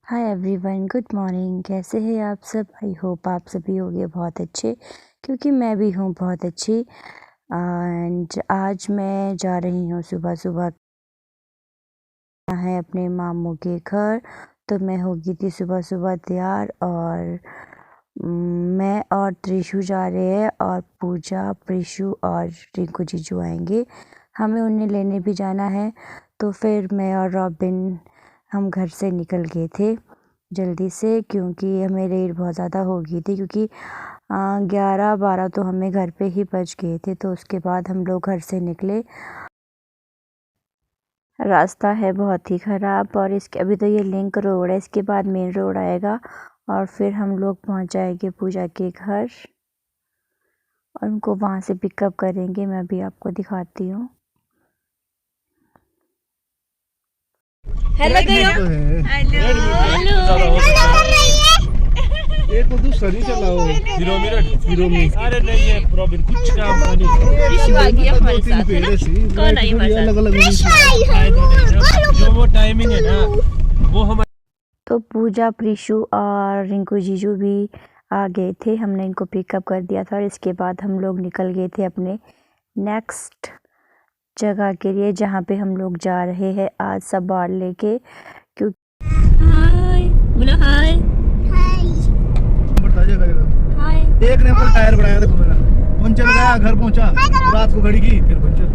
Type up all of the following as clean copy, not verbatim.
Hi everyone, good morning. कैसे हैं आप सब? आई होप आप सभी होंगे बहुत अच्छे, क्योंकि मैं भी हूँ बहुत अच्छी। एंड आज मैं जा रही हूँ सुबह सुबह है अपने मामू के घर। तो मैं हो गई थी सुबह सुबह तैयार, और मैं और त्रिशु जा रहे हैं, और पूजा, प्रिशु और रिंकू जीजू आएंगे। हमें उन्हें लेने भी जाना है। तो फिर मैं और रॉबिन हम घर से निकल गए थे जल्दी से, क्योंकि हमें लेट बहुत ज़्यादा हो गई थी, क्योंकि 11-12 तो हमें घर पे ही बज गए थे। तो उसके बाद हम लोग घर से निकले। रास्ता है बहुत ही ख़राब, और इसके अभी तो ये लिंक रोड है, इसके बाद मेन रोड आएगा, और फिर हम लोग पहुंच जाएंगे पूजा के घर और उनको वहां से पिकअप करेंगे। मैं भी आपको दिखाती हूँ। हेलो करो। हेलो एक दूसरा नहीं चलाओ। हीरो में अरे नहीं है प्रॉब्लम कुछ काम नहीं। ऋषि आ गया हमारे साथ। कौन आई हमारे साथ? अलग अलग जो वो टाइमिंग है ना वो हम। तो पूजा, प्रिशु और रिंकू जीजू भी आ गए थे। हमने इनको पिकअप कर दिया था, और इसके बाद हम लोग निकल गए थे अपने नेक्स्ट जगह के लिए, जहाँ पे हम लोग जा रहे हैं आज सब बाढ़ लेके। हाय बोलो हाय हाय। एक ने अपना टायर बढ़ाया, देखो मेरा पंचर गया, घर पहुंचा, रात को घड़ी की, फिर पंचर।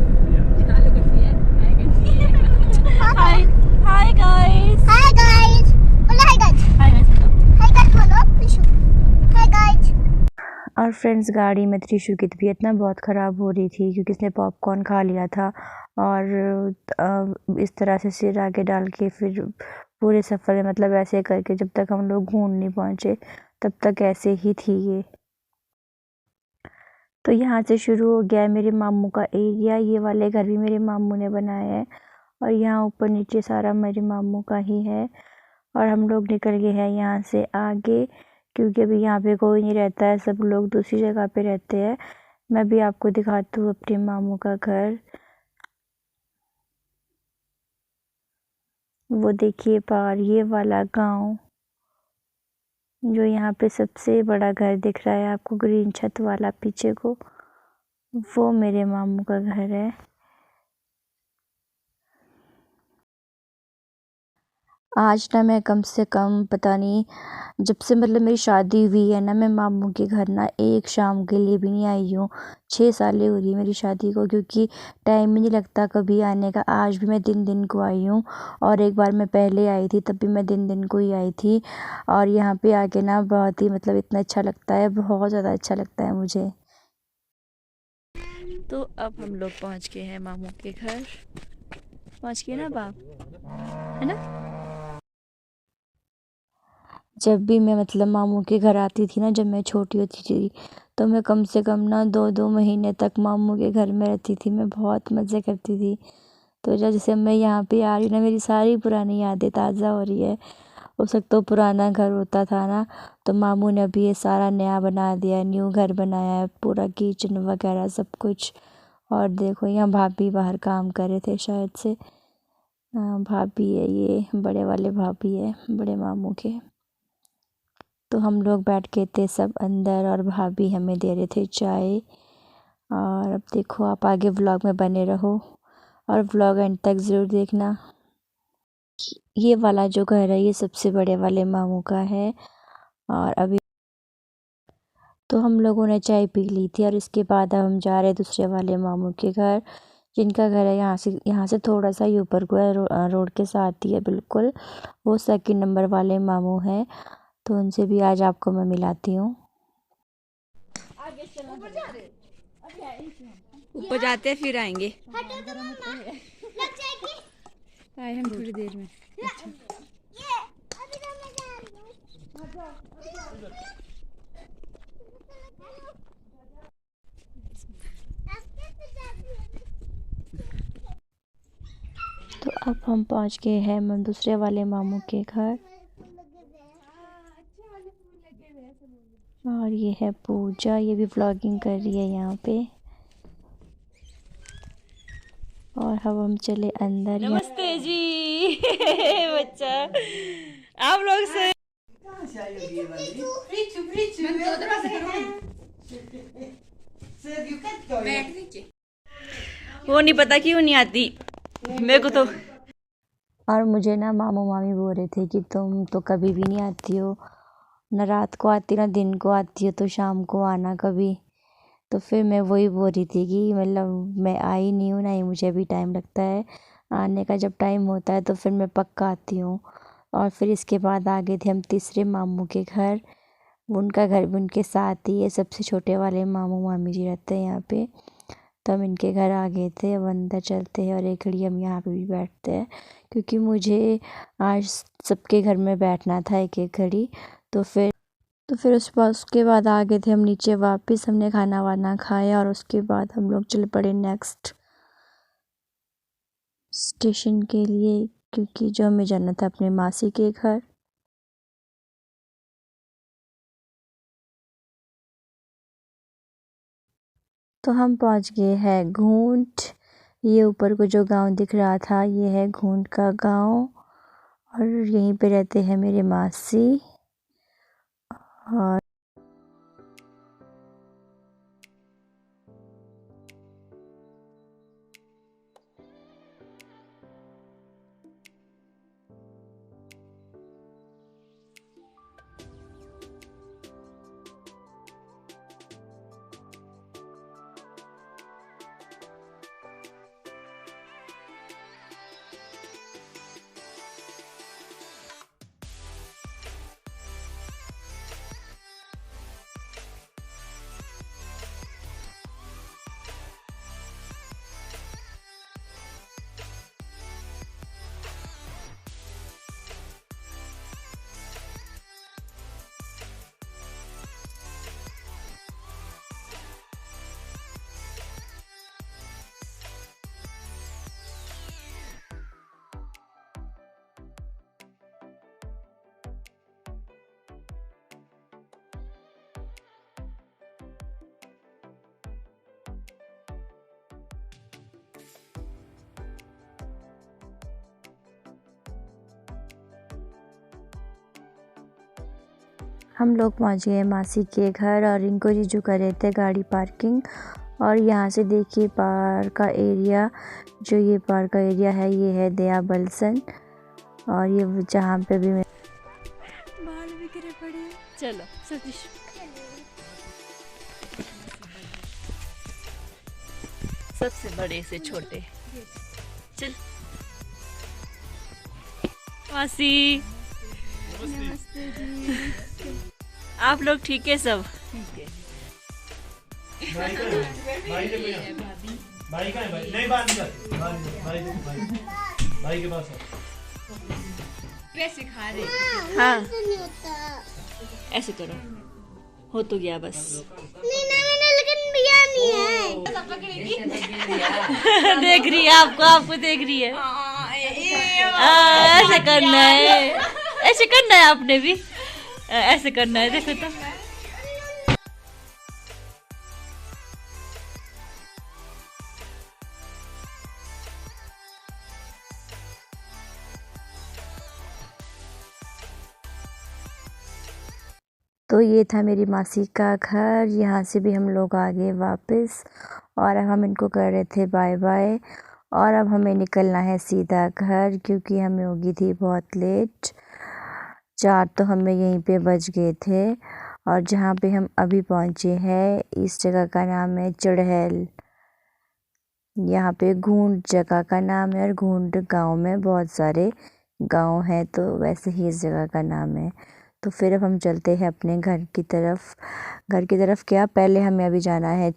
हाय हाय गाइस। Hi guys. बोलो hi guys. Hi guys. Hi guys बोलो प्रिशु. Hi guys. और फ्रेंड्स, गाड़ी में त्रिशु की तबीयत ना बहुत ख़राब हो रही थी, क्योंकि उसने पॉपकॉर्न खा लिया था, और इस तरह से सिर आगे डाल के फिर पूरे सफ़र में, मतलब ऐसे करके जब तक हम लोग घूम नहीं पहुँचे तब तक ऐसे ही थी ये। तो यहाँ से शुरू हो गया है मेरे मामू का एरिया। ये वाले घर भी मेरे मामू ने बनाए हैं, और यहाँ ऊपर नीचे सारा मेरे मामू का ही है। और हम लोग निकल गए हैं यहाँ से आगे, क्योंकि अभी यहाँ पे कोई नहीं रहता है, सब लोग दूसरी जगह पे रहते हैं। मैं भी आपको दिखाती हूँ अपने मामू का घर। वो देखिए पार, ये वाला गांव जो यहाँ पे सबसे बड़ा घर दिख रहा है आपको, ग्रीन छत वाला पीछे को, वो मेरे मामू का घर है। आज ना मैं कम से कम पता नहीं, जब से मतलब मेरी शादी हुई है ना, मैं मामू के घर ना एक शाम के लिए भी नहीं आई हूँ। 6 सालें हो रही मेरी शादी को, क्योंकि टाइम ही नहीं लगता कभी आने का। आज भी मैं दिन दिन को आई हूँ, और एक बार मैं पहले आई थी तब भी मैं दिन दिन को ही आई थी। और यहाँ पे आके ना बहुत ही मतलब इतना अच्छा लगता है, बहुत ज़्यादा अच्छा लगता है मुझे। तो अब हम लोग पहुँच गए हैं मामू के घर। पहुँच गए ना बाप, है ना? जब भी मैं मतलब मामू के घर आती थी ना, जब मैं छोटी होती थी, तो मैं कम से कम ना 2-2 महीने तक मामू के घर में रहती थी। मैं बहुत मज़े करती थी। तो जैसे मैं यहाँ पे आ रही हूँ ना, मेरी सारी पुरानी यादें ताज़ा हो रही है। उस वक्त तो पुराना घर होता था ना, तो मामू ने अभी ये सारा नया बना दिया, न्यू घर बनाया है, पूरा किचन वगैरह सब कुछ। और देखो यहाँ भाभी बाहर काम कर रहे थे शायद से। भाभी है, ये बड़े वाले भाभी है, बड़े मामू के। तो हम लोग बैठ के थे सब अंदर, और भाभी हमें दे रहे थे चाय। और अब देखो, आप आगे व्लॉग में बने रहो, और व्लॉग एंड तक ज़रूर देखना। ये वाला जो घर है, ये सबसे बड़े वाले मामू का है। और अभी तो हम लोगों ने चाय पी ली थी, और इसके बाद अब हम जा रहे हैं दूसरे वाले मामू के घर, जिनका घर है यहाँ से थोड़ा सा ही ऊपर को है, रोड के साथ ही है बिल्कुल। वो 2nd नंबर वाले मामू हैं, तो उनसे भी आज आपको मैं मिलाती हूँ। ऊपर जाते हैं फिर आएंगे। हटो तो मम्मा. लग जाएगी. आए हम थोड़ी देर में। ये अभी तो मैं जा रही हूँ. तो अब हम पहुंच गए हैं दूसरे वाले मामू के घर, और ये है पूजा, ये भी व्लॉगिंग कर रही है यहाँ पे। और अब हम चले अंदर। नमस्ते जी बच्चा आप लोग से वो नहीं पता क्यों नहीं आती मेरे को तो। और मुझे ना मामू मामी बोल रहे थे कि तुम तो कभी भी नहीं आती हो, ना रात को आती ना दिन को आती हो, तो शाम को आना कभी। तो फिर मैं वही बोल रही थी कि मतलब मैं आई नहीं हूँ, ना ही मुझे अभी टाइम लगता है आने का। जब टाइम होता है तो फिर मैं पक्का आती हूँ। और फिर इसके बाद आ गए थे हम तीसरे मामू के घर। उनका घर भी उनके साथ ही है, सबसे छोटे वाले मामू मामी जी रहते हैं यहाँ पे। तो हम इनके घर आ गए थे। अब अंदर चलते हैं और एक घड़ी हम यहाँ पे भी बैठते हैं, क्योंकि मुझे आज सबके घर में बैठना था एक एक घड़ी। तो फिर उसके बाद आ गए थे हम नीचे वापस। हमने खाना वाना खाया और उसके बाद हम लोग चल पड़े नेक्स्ट स्टेशन के लिए, क्योंकि जो हमें जाना था अपने मासी के घर। तो हम पहुंच गए हैं घूंट। ये ऊपर को जो गांव दिख रहा था ये है घूंट का गांव, और यहीं पे रहते हैं मेरे मासी। और हम लोग पहुंच गए मासी के घर, और इनको जीजू कर रहे थे गाड़ी पार्किंग। और यहाँ से देखिए पार का एरिया, जो ये पार का एरिया है ये है दया बलसन। और ये जहाँ पे भी बाल बिखरे पड़े। चलो सतीश सबसे बड़े से छोटे चल। मासी आप लोग ठीक है सब? भाई का है भाई नहीं बात कर भाई के पास कैसे खा रहे? हाँ हाँ नहीं होता। ऐसे करो, हो तो गया बस। मैंने लेकिन बिरयानी है। देख रही है आपको देख रही है। ऐसे करना है, ऐसे करना है, आपने भी ऐसे करना है। देखो तो तो ये था मेरी मासी का घर। यहाँ से भी हम लोग आ गए वापस, और अब हम इनको कर रहे थे बाय बाय। और अब हमें निकलना है सीधा घर, क्योंकि हमें होगी थी बहुत लेट। 4 तो हमें यहीं पे बज गए थे। और जहाँ पे हम अभी पहुँचे हैं इस जगह का नाम है चुड़ैल। यहाँ पे घूंट जगह का नाम है, और घूंट गांव में बहुत सारे गांव हैं, तो वैसे ही इस जगह का नाम है। तो फिर अब हम चलते हैं अपने घर की तरफ। घर की तरफ क्या, पहले हमें अभी जाना है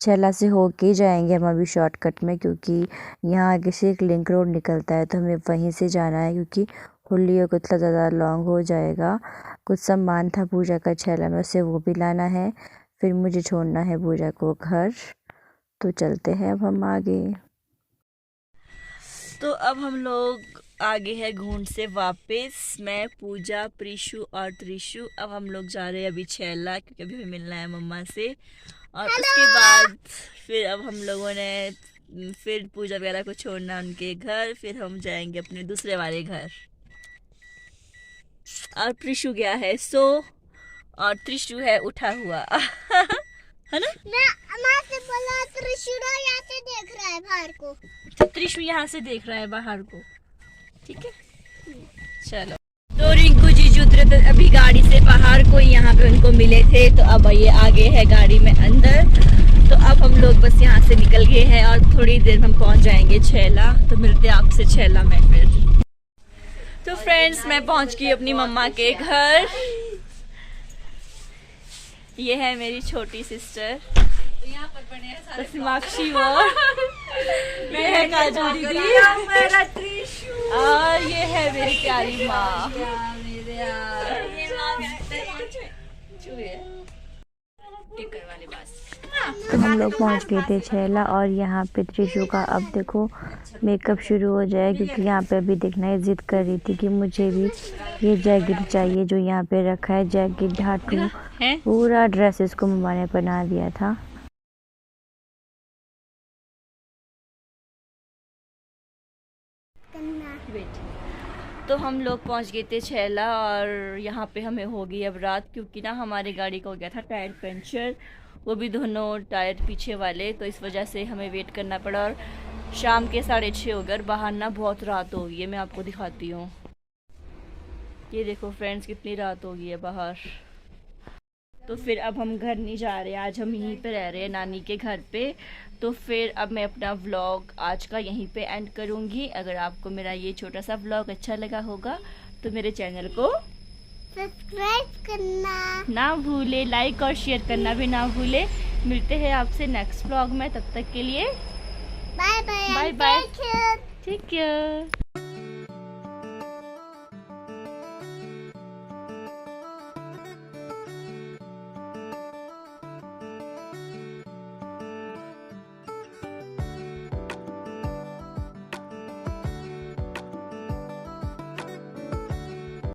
छैला से होके जाएंगे हम अभी शॉर्टकट में, क्योंकि यहाँ आगे से एक लिंक रोड निकलता है, तो हमें वहीं से जाना है, क्योंकि हुलिया को इतना ज़्यादा लॉन्ग हो जाएगा। कुछ सामान था पूजा का छैला में, उसे वो भी लाना है, फिर मुझे छोड़ना है पूजा को घर। तो चलते हैं अब हम आगे। तो अब हम लोग आगे है घूंट से वापस। मैं, पूजा, प्रीशु और त्रिशु। अब हम लोग जा रहे हैं अभी छैला, क्योंकि अभी हमें मिलना है मम्मा से। और उसके बाद फिर अब हम लोगों ने फिर पूजा वगैरह को छोड़ना उनके घर, फिर हम जाएंगे अपने दूसरे वाले घर। और प्रिशु गया है सो, और त्रिशु है उठा हुआ है ना। मैं से बोला त्रिशुरा यहाँ से देख रहा है बाहर को, तो त्रिशु यहाँ से देख रहा है बाहर को, ठीक है। चलो, तो रिंकू जीजू उतरे अभी गाड़ी से बाहर, कोई यहाँ पे उनको मिले थे, तो अब ये आगे है गाड़ी में अंदर। तो अब हम लोग बस यहाँ से निकल गए हैं और थोड़ी देर में हम पहुँच जाएंगे छैला। तो मिलते हैं आपसे छैला में फिर। तो फ्रेंड्स, मैं पहुँच गई अपनी मम्मा के घर। ये है मेरी छोटी सिस्टर, साक्षी, और ये है काजू दीदी, और ये है मेरी प्यारी माँ। तो हम लोग पहुंच गए थे छैला, और यहाँ पे त्रिशु का अब देखो मेकअप शुरू हो जाए, क्योंकि यहाँ पे अभी देखना है, जिद कर रही थी कि मुझे भी ये जैकेट चाहिए जो यहाँ पे रखा है, जैकेट ढाटू पूरा ड्रेस इसको मम्मा ने बना दिया था। तो हम लोग पहुंच गए थे छैला, और यहाँ पे हमें हो गई अब रात, क्योंकि ना हमारी गाड़ी का हो गया था टायर पंचर, वो भी दोनों टायर पीछे वाले, तो इस वजह से हमें वेट करना पड़ा। और शाम के 6:30 हो गए, बाहर ना बहुत रात हो गई है। मैं आपको दिखाती हूँ, ये देखो फ्रेंड्स कितनी रात हो गई है बाहर। तो फिर अब हम घर नहीं जा रहे, आज हम यहीं पे रह रहे हैं नानी के घर पे। तो फिर अब मैं अपना व्लॉग आज का यहीं पे एंड करूँगी। अगर आपको मेरा ये छोटा सा व्लॉग अच्छा लगा होगा तो मेरे चैनल को सब्सक्राइब करना ना भूले, लाइक और शेयर करना भी ना भूले। मिलते हैं आपसे नेक्स्ट व्लॉग में, तब तक के लिए bye bye bye bye, take care.